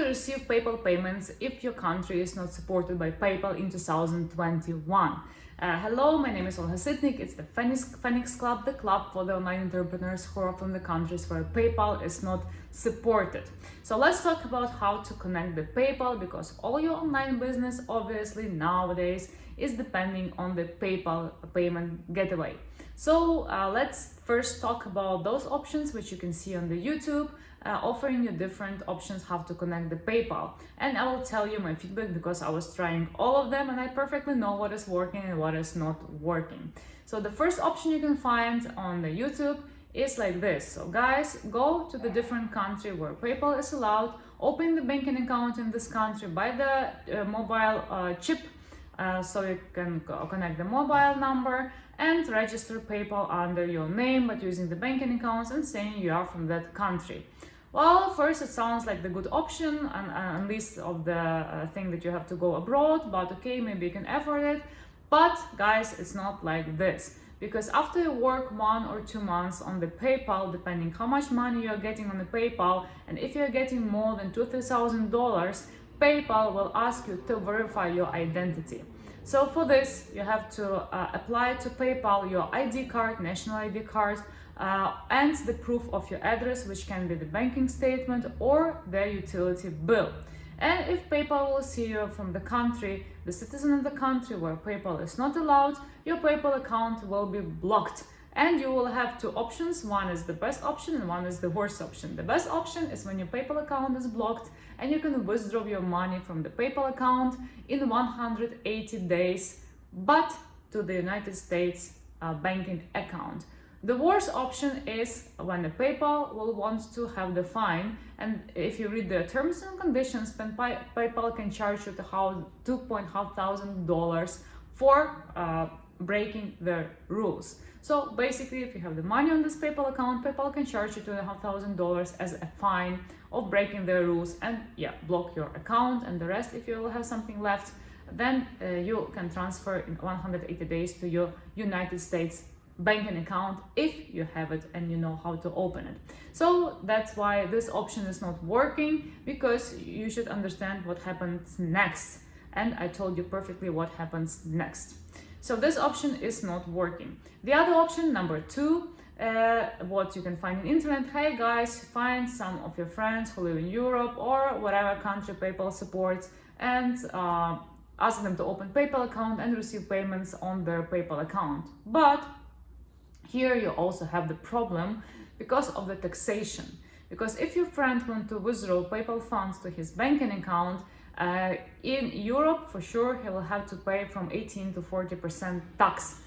receive PayPal payments if your country is not supported by PayPal in 2021. Hello, my name is Olga Sitnik. It's the Phoenix Club, the club for the online entrepreneurs who are from the countries where PayPal is not supported. So let's talk about how to connect the PayPal, because all your online business obviously nowadays is depending on the PayPal payment gateway. So let's first talk about those options which you can see on the YouTube, offering you different options how to connect the PayPal. And I will tell you my feedback because I was trying all of them and I perfectly know what is working and what is not working. So the first option you can find on the YouTube is like this. So guys, go to the different country where PayPal is allowed, open the banking account in this country, buy the mobile chip so you can connect the mobile number and register PayPal under your name but using the banking accounts and saying you are from that country. Well, first it sounds like the good option and least of the thing that you have to go abroad, but okay, maybe you can afford it. But guys, it's not like this, because after you work 1 or 2 months on the PayPal, depending how much money you're getting on the PayPal, and if you're getting more than $2,000, PayPal will ask you to verify your identity. So for this, you have to apply to PayPal your ID card, national ID card, and the proof of your address, which can be the banking statement or the utility bill. And if PayPal will see you from the country, the citizen of the country where PayPal is not allowed, your PayPal account will be blocked. And you will have 2 options. One is the best option and one is the worst option. The best option is when your PayPal account is blocked and you can withdraw your money from the PayPal account in 180 days, but to the United States banking account. The worst option is when the PayPal will want to have the fine, and if you read the terms and conditions, then PayPal can charge you $2,500 for breaking their rules. So basically, if you have the money on this PayPal account, PayPal can charge you $2,500 as a fine of breaking their rules and block your account, and the rest, if you will have something left, then you can transfer in 180 days to your United States banking account if you have it and you know how to open it. So that's why this option is not working, because you should understand what happens next. And I told you perfectly what happens next. So this option is not working. The other option, number 2, what you can find on internet. Hey guys, find some of your friends who live in Europe or whatever country PayPal supports and ask them to open PayPal account and receive payments on their PayPal account. But here you also have the problem because of the taxation. Because if your friend wants to withdraw PayPal funds to his banking account, in Europe, for sure, he will have to pay from 18 to 40% tax.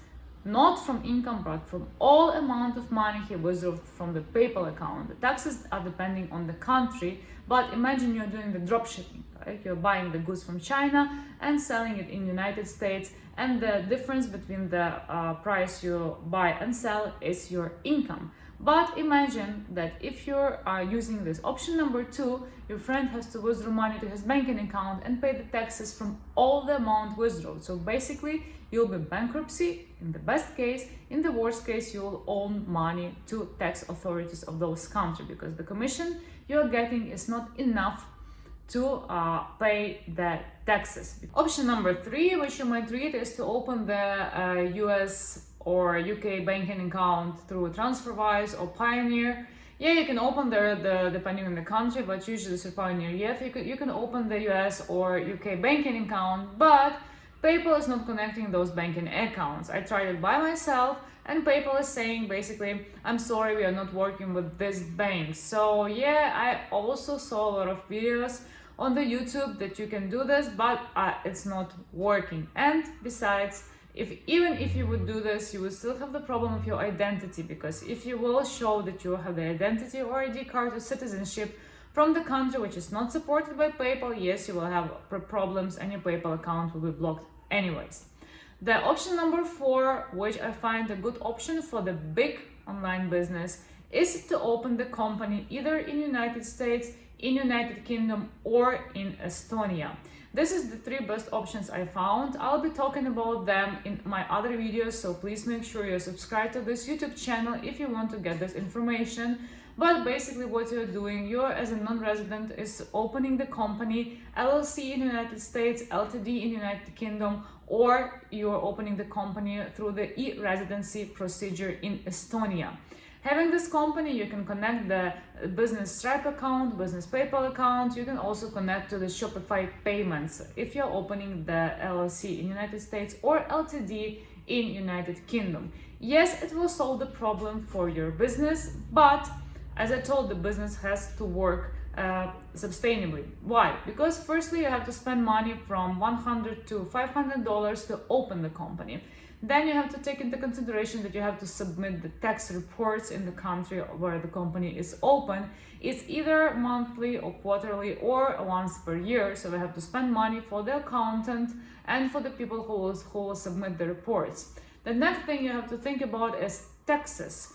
Not from income, but from all amount of money he withdrew from the PayPal account. The taxes are depending on the country, but imagine you're doing the drop shipping, right? You're buying the goods from China and selling it in United States, and the difference between the price you buy and sell is your income. But imagine that if you are using this option number 2, your friend has to withdraw money to his banking account and pay the taxes from all the amount withdrawn. So basically, you'll be bankruptcy in the best case. In the worst case, you will owe money to tax authorities of those countries, because the commission you're getting is not enough to pay the taxes. Option number 3, which you might read, is to open the US or UK banking account through TransferWise or Payoneer. Yeah, you can open the depending on the country, but usually through Payoneer. Yeah, you can open the US or UK banking account, but PayPal is not connecting those banking accounts. I tried it by myself, and PayPal is saying basically, I'm sorry, we are not working with this bank. So yeah, I also saw a lot of videos on the YouTube that you can do this, but it's not working. And besides, even if you would do this, you would still have the problem of your identity, because if you will show that you have the identity or ID card or citizenship from the country which is not supported by PayPal, yes, you will have problems and your PayPal account will be blocked anyways. The option number 4, which I find a good option for the big online business, is to open the company either in United States, in United Kingdom, or in Estonia. This is the 3 best options I found. I'll be talking about them in my other videos, so please make sure you're subscribed to this YouTube channel if you want to get this information. But basically what you're doing, you're as a non-resident is opening the company LLC in the United States, LTD in the United Kingdom, or you're opening the company through the e-residency procedure in Estonia. Having this company, you can connect the business Stripe account, business PayPal account. You can also connect to the Shopify payments if you're opening the LLC in United States or LTD in United Kingdom. Yes, it will solve the problem for your business, but as I told, the business has to work sustainably. Why? Because firstly, you have to spend money from $100 to $500 to open the company. Then you have to take into consideration that you have to submit the tax reports in the country where the company is open. It's either monthly or quarterly or once per year. So we have to spend money for the accountant and for the people who will submit the reports. The next thing you have to think about is taxes.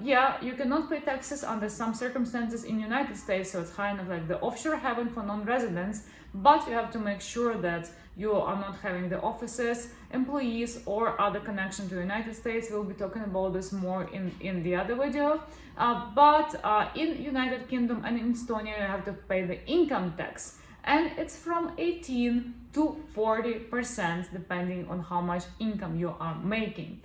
Yeah, you cannot pay taxes under some circumstances in United States, so it's kind of like the offshore haven for non-residents, but you have to make sure that you are not having the offices, employees, or other connection to the United States. We'll be talking about this more in the other video. But in United Kingdom and in Estonia, you have to pay the income tax. And it's from 18 to 40% depending on how much income you are making.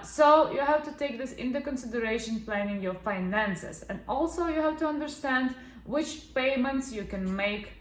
So you have to take this into consideration planning your finances, and also you have to understand which payments you can make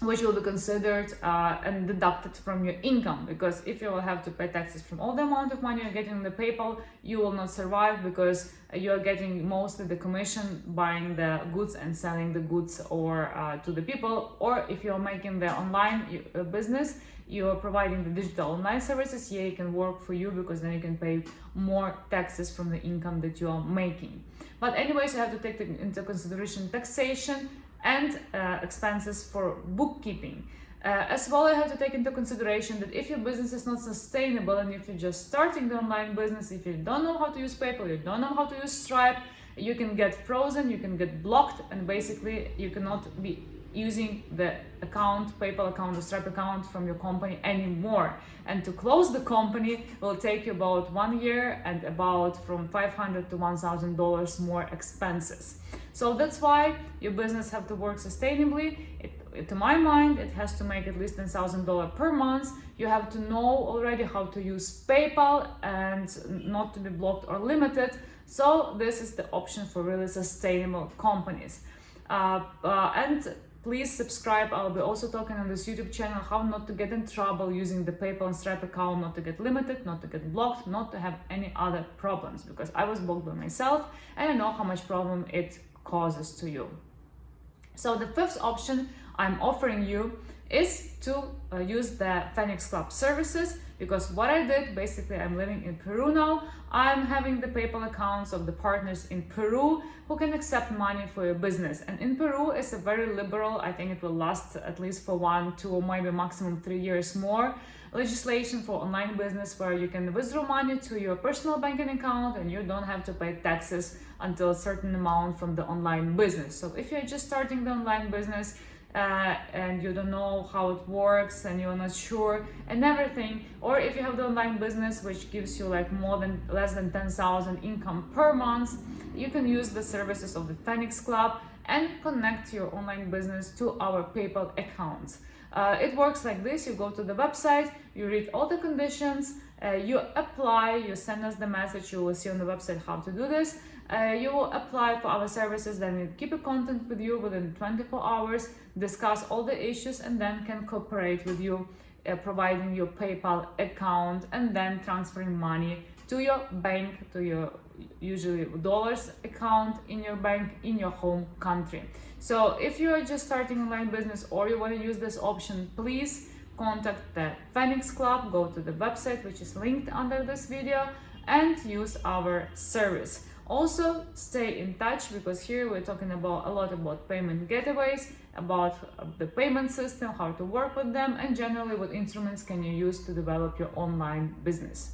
which will be considered and deducted from your income, because if you will have to pay taxes from all the amount of money you're getting in the PayPal, you will not survive, because you're getting mostly the commission buying the goods and selling the goods or to the people, or if you're making the online business, you're providing the digital online services, yeah, it can work for you, because then you can pay more taxes from the income that you are making. But anyways, you have to take into consideration taxation and expenses for bookkeeping. As well, you have to take into consideration that if your business is not sustainable, and if you're just starting the online business, if you don't know how to use PayPal, you don't know how to use Stripe, you can get frozen, you can get blocked, and basically you cannot be using the account, PayPal account or Stripe account from your company anymore. And to close the company will take you about 1 year and about from $500 to $1,000 more expenses. So that's why your business have to work sustainably. To my mind, it has to make at least $10,000 per month. You have to know already how to use PayPal and not to be blocked or limited. So this is the option for really sustainable companies. And please subscribe. I'll be also talking on this YouTube channel how not to get in trouble using the PayPal and Stripe account, not to get limited, not to get blocked, not to have any other problems, because I was blocked by myself and I know how much problem it causes to you. So the fifth option I'm offering you is to use the Phoenix Club services, because what I did, basically I'm living in Peru now, I'm having the PayPal accounts of the partners in Peru who can accept money for your business. And in Peru, it's a very liberal, I think it will last at least for 1, 2, or maybe maximum 3 years more, legislation for online business, where you can withdraw money to your personal banking account and you don't have to pay taxes until a certain amount from the online business. So if you're just starting the online business, and you don't know how it works and you're not sure and everything, or if you have the online business which gives you like less than 10,000 income per month, you can use the services of the Phoenix Club and connect your online business to our PayPal accounts. It works like this: you go to the website, you read all the conditions, you apply, you send us the message, you will see on the website how to do this. You will apply for our services, then we keep a contact with you within 24 hours, discuss all the issues, and then can cooperate with you, providing your PayPal account and then transferring money to your bank, to your usually dollars account in your bank in your home country. So if you are just starting online business or you want to use this option, please contact the Phoenix Club, go to the website which is linked under this video and use our service. Also, stay in touch, because here we're talking about a lot about payment gateways, about the payment system, how to work with them, and generally what instruments can you use to develop your online business.